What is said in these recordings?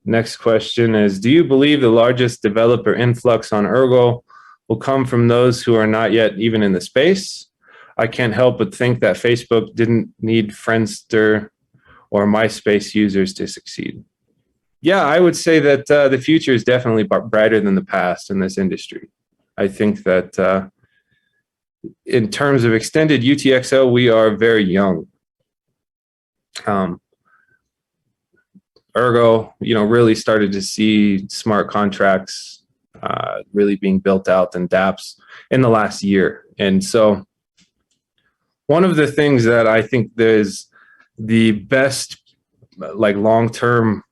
Next question is, do you believe the largest developer influx on Ergo will come from those who are not yet even in the space? I can't help but think that Facebook didn't need Friendster or MySpace users to succeed. Yeah, I would say that the future is definitely brighter than the past in this industry. I think that in terms of extended UTXO, we are very young. Ergo, really started to see smart contracts really being built out and dApps in the last year. And so one of the things that I think is the best long-term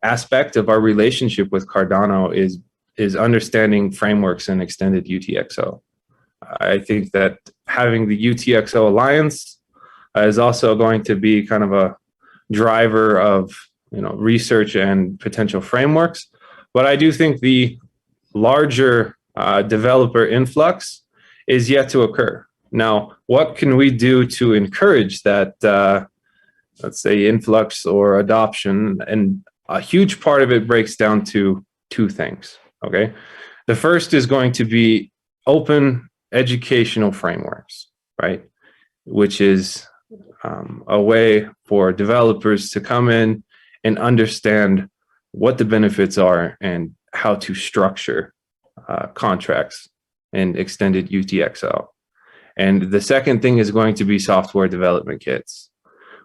aspect of our relationship with Cardano is understanding frameworks and extended UTXO. I think that having the UTXO Alliance is also going to be kind of a driver of research and potential frameworks. But I do think the larger developer influx is yet to occur. Now, what can we do to encourage that, let's say, influx or adoption? And a huge part of it breaks down to two things, okay? The first is going to be open educational frameworks, right? Which is a way for developers to come in and understand what the benefits are and how to structure contracts and extended UTXO. And the second thing is going to be software development kits.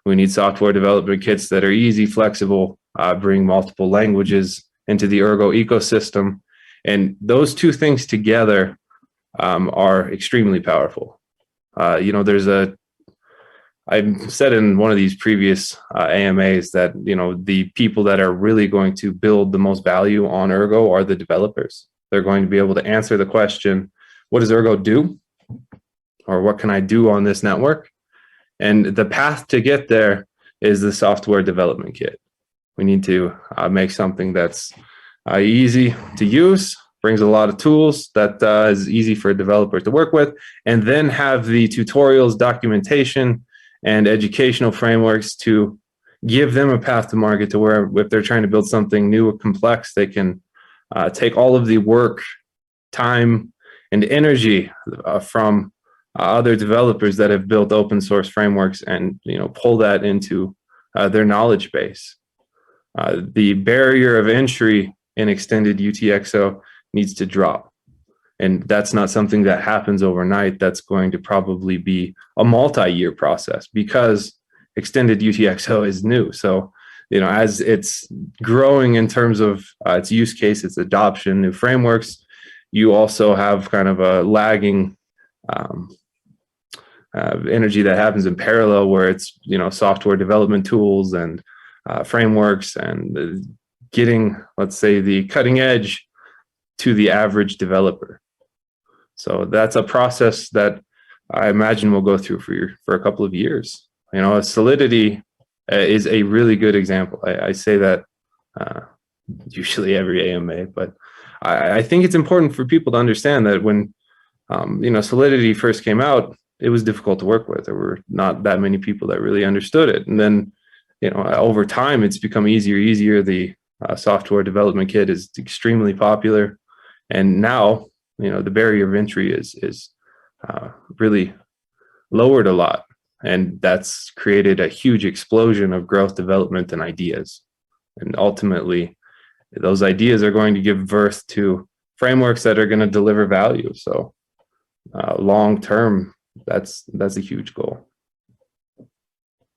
We need software development kits that are easy, flexible, bring multiple languages into the Ergo ecosystem. And those two things together are extremely powerful. I've said in one of these previous AMAs that, the people that are really going to build the most value on Ergo are the developers. They're going to be able to answer the question, what does Ergo do? Or what can I do on this network? And the path to get there is the software development kit. We need to make something that's easy to use, brings a lot of tools, that is easy for developers to work with, and then have the tutorials, documentation, and educational frameworks to give them a path to market to where if they're trying to build something new or complex, they can take all of the work, time, and energy from other developers that have built open source frameworks and pull that into their knowledge base. The barrier of entry in extended UTXO needs to drop. And that's not something that happens overnight. That's going to probably be a multi-year process because extended UTXO is new. So, as it's growing in terms of its use case, its adoption, new frameworks, you also have kind of a lagging energy that happens in parallel where it's, software development tools and frameworks and getting, let's say, the cutting edge to the average developer. So that's a process that I imagine we'll go through for a couple of years. Solidity is a really good example. I say that usually every AMA, but I think it's important for people to understand that when Solidity first came out, it was difficult to work with. There were not that many people that really understood it. And then, over time, it's become easier. The software development kit is extremely popular. And now, the barrier of entry is really lowered a lot. And that's created a huge explosion of growth, development, and ideas. And ultimately, those ideas are going to give birth to frameworks that are going to deliver value. So long term, that's a huge goal.